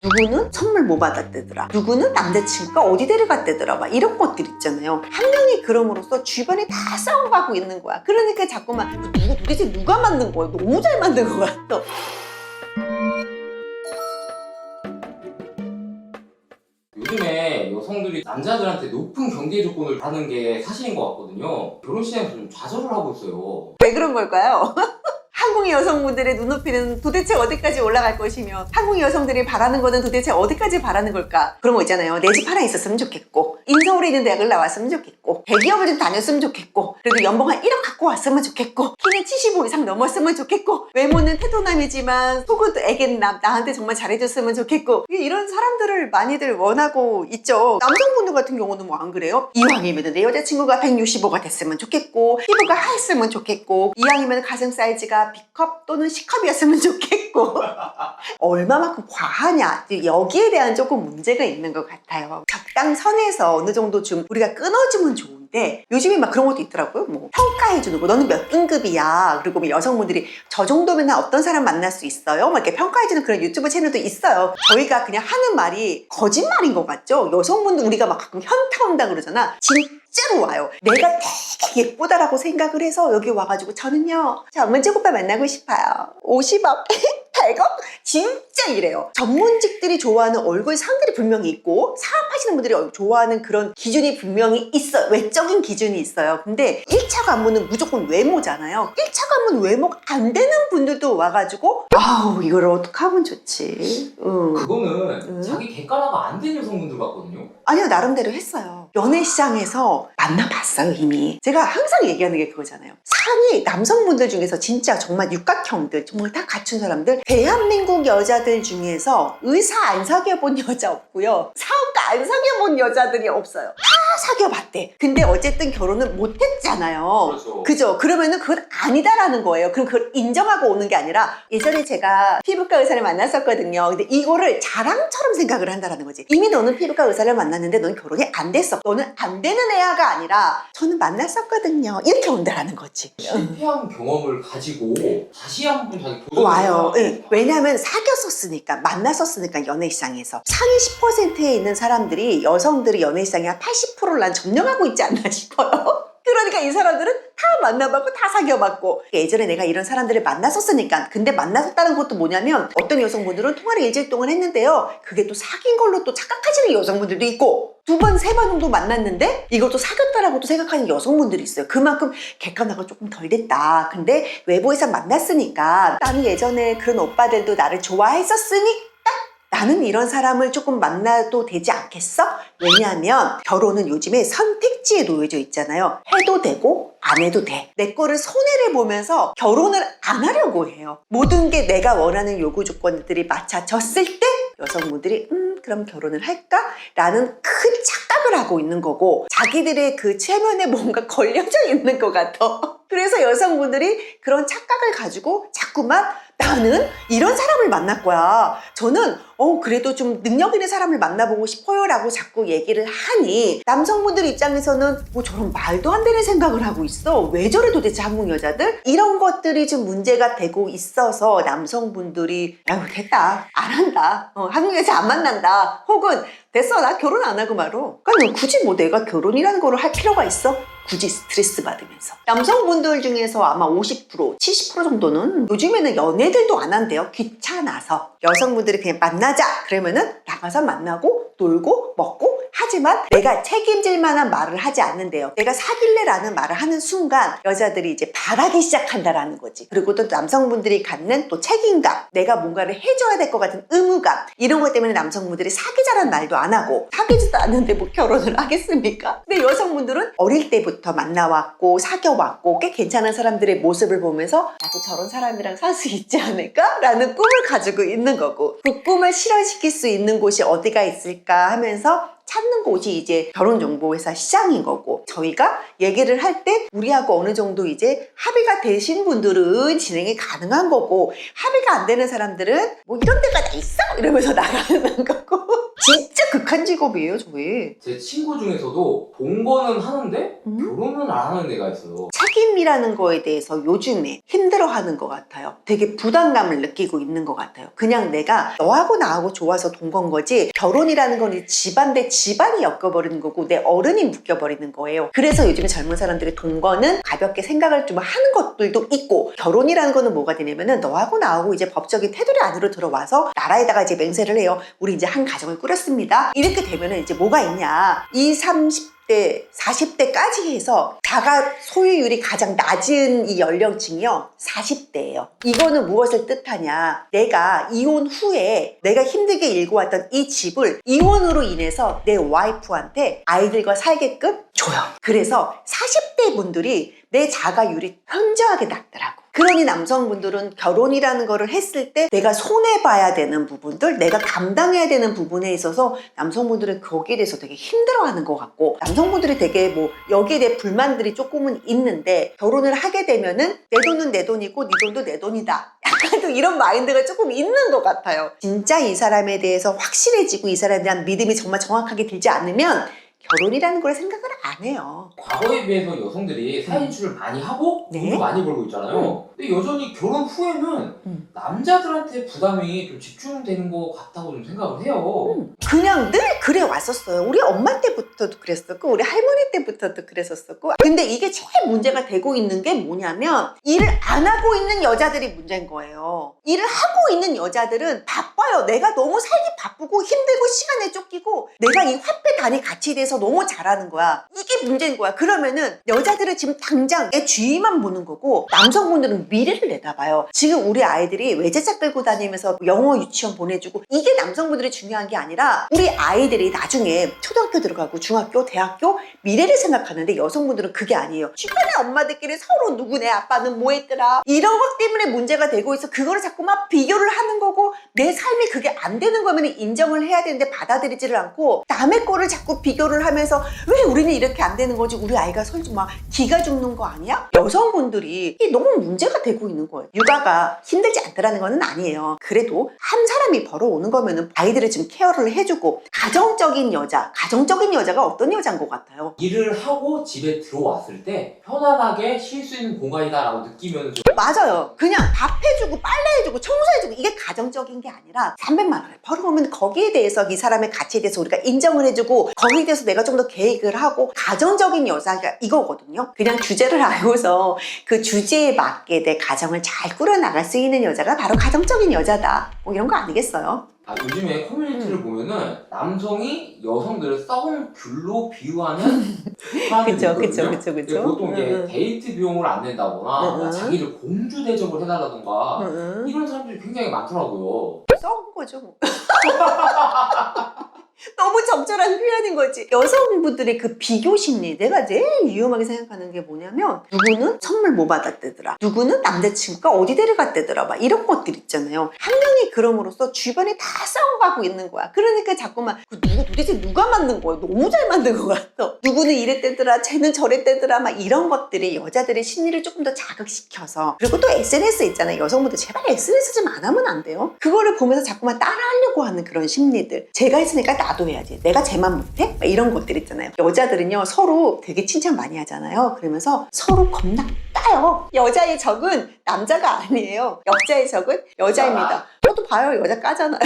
누구는 선물 뭐 받았대더라, 누구는 남자친구가 어디 데려갔대더라, 막 이런 것들 있잖아요. 한 명이 그럼으로써 주변에 다 싸워가고 있는 거야. 그러니까 자꾸만 도대체 누가 만든 거야? 너무 잘 만든 것 같아. 요즘에 여성들이 남자들한테 높은 경제 조건을 받는 게 사실인 것 같거든요. 결혼 시장에서 좀 좌절을 하고 있어요. 왜 그런 걸까요? 한국의 여성분들의 눈높이는 도대체 어디까지 올라갈 것이며, 한국의 여성들이 바라는 거는 도대체 어디까지 바라는 걸까? 그런 거 있잖아요. 내 집 하나 있었으면 좋겠고, 인서울에 있는 대학을 나왔으면 좋겠고, 대기업을 좀 다녔으면 좋겠고, 그래도 연봉 한 1억 갖고 왔으면 좋겠고, 키는 75 이상 넘었으면 좋겠고, 외모는 태도남이지만 속은 애견남, 나한테 정말 잘해줬으면 좋겠고, 이런 사람들을 많이들 원하고 있죠. 남성분들 같은 경우는 뭐 안 그래요? 이왕이면 내 여자친구가 165가 됐으면 좋겠고, 피부가 하였으면 좋겠고, 이왕이면 가슴 사이즈가 B컵 또는 C컵이었으면 좋겠고. 얼마만큼 과하냐, 여기에 대한 조금 문제가 있는 것 같아요. 적당선에서 어느 정도 좀 우리가 끊어주면 좋은데, 요즘에 막 그런 것도 있더라고요. 뭐 평가해주는 거, 너는 몇 등급이야, 그리고 뭐 여성분들이 저 정도면 나 어떤 사람 만날 수 있어요? 막 이렇게 평가해주는 그런 유튜브 채널도 있어요. 저희가 그냥 하는 말이 거짓말인 것 같죠? 여성분들 우리가 막 가끔 현타 온다 그러잖아. 진짜로 와요. 내가 되게 예쁘다라고 생각을 해서 여기 와가지고, 저는요 전문직 오빠 만나고 싶어요, 50억 100억? 진짜 이래요. 전문직들이 좋아하는 얼굴 상들이 분명히 있고, 사업하시는 분들이 좋아하는 그런 기준이 분명히 있어요. 외적인 기준이 있어요. 근데 1차 관문은 무조건 외모잖아요. 1차 관문 외모가 안 되는 분들도 와가지고, 아우 이걸 어떻게 하면 좋지. 그거는 자기 객관화가 안 된 여성분들 같거든요. 아니요, 나름대로 했어요. 연애시장에서 만나봤어요, 이미. 제가 항상 얘기하는 게 그거잖아요. 상위 남성분들 중에서 진짜 정말 육각형들, 정말 다 갖춘 사람들, 대한민국 여자들 중에서 의사 안 사귀어본 여자 없고요, 사업가 안 사귀어본 여자들이 없어요. 다 사귀어봤대. 근데 어쨌든 결혼을 못했잖아요. 그렇죠. 그죠? 그러면은 그건 아니다라는 거예요. 그럼 그걸 인정하고 오는 게 아니라, 예전에 제가 피부과 의사를 만났었거든요. 근데 이거를 자랑처럼 생각을 한다라는 거지. 이미 너는 피부과 의사를 만났는데 넌 결혼이 안 됐어, 너는 안 되는 애야가 아니라, 저는 만났었거든요, 이렇게 온다라는 거지. 실패한 경험을 가지고 다시 한번 자기 도전을 와요. 해야 예. 왜냐하면 사귀었었으니까, 만났었으니까. 연예시장에서 상위 10%에 있는 사람들이, 여성들이 연예시장에 한 80%를 난 점령하고 있지 않나 싶어요. 그러니까 이 사람들은 다 만나봤고 다 사귀어봤고, 예전에 내가 이런 사람들을 만났었으니까. 근데 만났었다는 것도 뭐냐면, 어떤 여성분들은 통화를 일주일 동안 했는데요, 그게 또 사귄 걸로 또 착각하시는 여성분들도 있고, 2번, 3번 정도 만났는데 이것도 사귀었다라고 또 생각하는 여성분들이 있어요. 그만큼 객관화가 조금 덜 됐다. 근데 외부에서 만났으니까, 나는 예전에 그런 오빠들도 나를 좋아했었으니까 나는 이런 사람을 조금 만나도 되지 않겠어? 왜냐하면 결혼은 요즘에 선택지에 놓여져 있잖아요. 해도 되고 안 해도 돼. 내 거를 손해를 보면서 결혼을 안 하려고 해요. 모든 게 내가 원하는 요구 조건들이 맞춰졌을 때 여성분들이 그럼 결혼을 할까? 라는 큰 착각을 하고 있는 거고, 자기들의 그 체면에 뭔가 걸려져 있는 것 같아. 그래서 여성분들이 그런 착각을 가지고 자꾸만, 나는 이런 사람을 만날 거야, 저는 그래도 좀 능력 있는 사람을 만나보고 싶어요 라고 자꾸 얘기를 하니, 남성분들 입장에서는 뭐 저런 말도 안 되는 생각을 하고 있어, 왜 저래 도대체 한국 여자들? 이런 것들이 좀 문제가 되고 있어서 남성분들이 아유 됐다, 안 한다, 한국 여자 안 만난다, 혹은 됐어 나 결혼 안 하고 말어. 그러니까 굳이 뭐 내가 결혼이라는 거를 할 필요가 있어? 굳이 스트레스 받으면서. 남성분들 중에서 아마 50%, 70% 정도는 요즘에는 연애들도 안 한대요. 귀찮아서. 여성분들이 그냥 만나자 그러면은 나가서 만나고 놀고 먹고, 하지만 내가 책임질 만한 말을 하지 않는데요. 내가 사귈래 라는 말을 하는 순간 여자들이 이제 바라기 시작한다라는 거지. 그리고 또 남성분들이 갖는 또 책임감, 내가 뭔가를 해줘야 될 것 같은 의무감, 이런 것 때문에 남성분들이 사귀자라는 말도 안 하고, 사귀지도 않는데 뭐 결혼을 하겠습니까? 근데 여성분들은 어릴 때부터 만나왔고 사귀어왔고 꽤 괜찮은 사람들의 모습을 보면서 나도 저런 사람이랑 살 수 있지 않을까? 라는 꿈을 가지고 있는 거고, 그 꿈을 실현시킬 수 있는 곳이 어디가 있을까 하면서 찾는 곳이 이제 결혼정보회사 시장인 거고, 저희가 얘기를 할 때 우리하고 어느 정도 이제 합의가 되신 분들은 진행이 가능한 거고, 합의가 안 되는 사람들은 뭐 이런 데가 다 있어? 이러면서 나가는 거고, 진짜 극한 직업이에요, 저희. 제 친구 중에서도 동거는 하는데 음? 결혼은 안 하는 애가 있어요. 책임이라는 거에 대해서 요즘에 힘들어하는 것 같아요. 되게 부담감을 느끼고 있는 것 같아요. 그냥 내가 너하고 나하고 좋아서 동거인 거지 결혼이라는 건 이 집안 대 집안이 엮여버리는 거고 내 어른이 묶여버리는 거예요. 그래서 요즘에 젊은 사람들이 동거는 가볍게 생각을 좀 하는 것들도 있고 결혼이라는 거는 뭐가 되냐면은 너하고 나하고 이제 법적인 테두리 안으로 들어와서 나라에다가 이제 맹세를 해요. 우리 이제 한 가정을 꾸렸습니다. 이렇게 되면은 이제 뭐가 있냐. 20, 30대, 40대까지 해서 자가 소유율이 가장 낮은 이 연령층이요. 40대예요. 이거는 무엇을 뜻하냐. 내가 이혼 후에 내가 힘들게 일궈왔던 이 집을 이혼으로 인해서 내 와이프한테 아이들과 살게끔 줘요. 그래서 40대 분들이 내 자가율이 현저하게 낮더라고. 그러니 남성분들은 결혼이라는 거를 했을 때 내가 손해봐야 되는 부분들, 내가 감당해야 되는 부분에 있어서 남성분들은 거기에 대해서 되게 힘들어하는 것 같고 남성분들이 되게 뭐 여기에 대해 불만들이 조금은 있는데 결혼을 하게 되면은 내 돈은 내 돈이고 네 돈도 내 돈이다. 약간 좀 이런 마인드가 조금 있는 것 같아요. 진짜 이 사람에 대해서 확실해지고 이 사람에 대한 믿음이 정말 정확하게 들지 않으면 결혼이라는 걸 생각을 안 해요. 과거에 비해서 여성들이 사인출을 많이 하고 네. 돈도 많이 벌고 있잖아요. 근데 여전히 결혼 후에는 남자들한테 부담이 좀 집중되는 것 같다고 좀 생각을 해요. 그냥 늘 그래 왔었어요. 우리 엄마 때부터도 그랬었고 우리 할머니 때부터도 그랬었고 근데 이게 제일 문제가 되고 있는 게 뭐냐면 일을 안 하고 있는 여자들이 문제인 거예요. 일을 하고 있는 여자들은 바빠요. 내가 너무 살기 바쁘고 힘들고 시간에 쫓기고 내가 이 화폐 단위 가치에 대해서 너무 잘하는 거야. 이게 문제인 거야. 그러면은 여자들은 지금 당장 내 주위만 보는 거고 남성분들은 미래를 내다봐요. 지금 우리 아이들이 외제차 끌고 다니면서 영어 유치원 보내주고 이게 남성분들이 중요한 게 아니라 우리 아이들이 나중에 초등학교 들어가고 중학교, 대학교 미래를 생각하는데 여성분들은 그게 아니에요. 주변의 엄마들끼리 서로 누구네 아빠는 뭐 했더라 이런 것 때문에 문제가 되고 있어. 그거를 자꾸만 비교를 하는 거고 내 삶이 그게 안 되는 거면 인정을 해야 되는데 받아들이지를 않고 남의 거를 자꾸 비교를 하면서 왜 우리는 이렇게 안 되는 거지? 우리 아이가 설마 기가 죽는 거 아니야? 여성분들이 이게 너무 문제가 되고 있는 거예요. 육아가 힘들지 않더라는 건 아니에요. 그래도 한 사람이 벌어오는 거면은 아이들을 좀 케어를 해주고 가정적인 여자가 어떤 여자인 것 같아요? 일을 하고 집에 들어왔을 때 편안하게 쉴 수 있는 공간이다라고 느끼면 좀 맞아요. 그냥 밥 해주고 빨래해주고 청소해주고 이게 가정적인 게 아니라 300만 원을 벌어오면 거기에 대해서 이 사람의 가치에 대해서 우리가 인정을 해주고 거기에 대해서 내가 좀 더 계획을 하고 가정적인 여자가 이거거든요. 그냥 주제를 알고서 그 주제에 맞게 내 가정을 잘 꾸려나갈 수 있는 여자가 바로 가정적인 여자다. 뭐 이런 거 아니겠어요? 요즘에 커뮤니티를 보면은 남성이 여성들을 썩은 귤로 비유하는 사람들이 있거든요. 근데 보통 이게 데이트 비용을 안 낸다거나 자기를 공주 대접을 해달라던가 이런 사람들이 굉장히 많더라고요. 썩은 거죠 뭐. 너무 적절한 표현인 거지. 여성분들의 그 비교 심리 내가 제일 위험하게 생각하는 게 뭐냐면 누구는 선물 뭐 받았대더라, 누구는 남자친구가 어디 데려갔대더라 막 이런 것들 있잖아요. 한 명이 그럼으로써 주변에 다 싸워가고 있는 거야. 그러니까 자꾸만 누구 도대체 누가 만든 거야? 너무 잘 만든 것 같아. 누구는 이랬대더라, 쟤는 저랬대더라 막 이런 것들이 여자들의 심리를 조금 더 자극시켜서. 그리고 또 SNS 있잖아요. 여성분들 제발 SNS 좀 안 하면 안 돼요? 그거를 보면서 자꾸만 따라하려고 하는 그런 심리들. 제가 했으니까 나도 해야지. 내가 쟤만 못해? 막 이런 것들 있잖아요. 여자들은요 서로 되게 칭찬 많이 하잖아요. 그러면서 서로 겁나 까요. 여자의 적은 남자가 아니에요. 여자의 적은 여자입니다. 저도 봐요. 여자 까잖아요.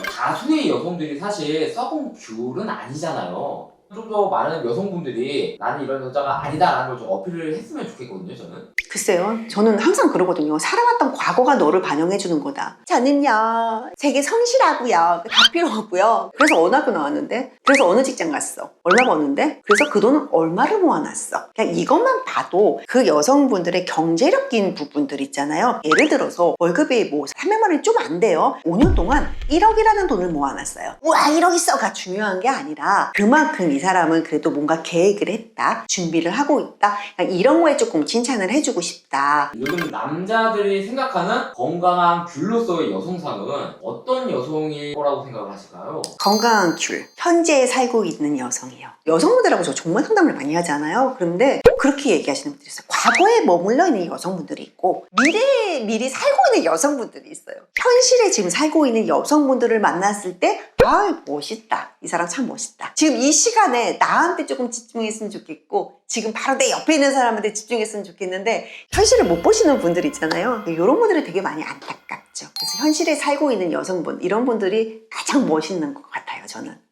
다수의 여성들이 사실 썩은 귤은 아니잖아요. 좀 더 많은 여성분들이 나는 이런 여자가 아니다라는 걸 좀 어필을 했으면 좋겠거든요, 저는. 글쎄요. 저는 항상 그러거든요. 살아왔던 과거가 너를 반영해 주는 거다. 저는요. 되게 성실하고요. 다 필요 없고요. 그래서 어느 학교 나왔는데? 그래서 어느 직장 갔어? 얼마 버는데? 그래서 그 돈은 얼마를 모아놨어? 그냥 이것만 봐도 그 여성분들의 경제력인 부분들 있잖아요. 예를 들어서 월급이 뭐 300만 원이 좀 안 돼요. 5년 동안 1억이라는 돈을 모아놨어요. 우와 1억 있어가 중요한 게 아니라 그만큼 이 사람은 그래도 뭔가 계획을 했다. 준비를 하고 있다. 이런 거에 조금 칭찬을 해주고 싶다. 요즘 남자들이 생각하는 건강한 귤로서의 여성상은 어떤 여성일 거라고 생각을 하실까요? 건강한 귤. 현재에 살고 있는 여성이요. 여성분들하고 저 정말 상담을 많이 하잖아요. 그런데 그렇게 얘기하시는 분들이 있어요. 과거에 머물러 있는 여성분들이 있고 미래에 미리 살고 있는 여성분들이 있어요. 현실에 지금 살고 있는 여성분들을 만났을 때 아, 멋있다. 이 사람 참 멋있다. 지금 이 시간에 나한테 조금 집중했으면 좋겠고 지금 바로 내 옆에 있는 사람한테 집중했으면 좋겠는데 현실을 못 보시는 분들 있잖아요. 이런 분들이 되게 많이 안타깝죠. 그래서 현실에 살고 있는 여성분 이런 분들이 가장 멋있는 것 같아요. 저는.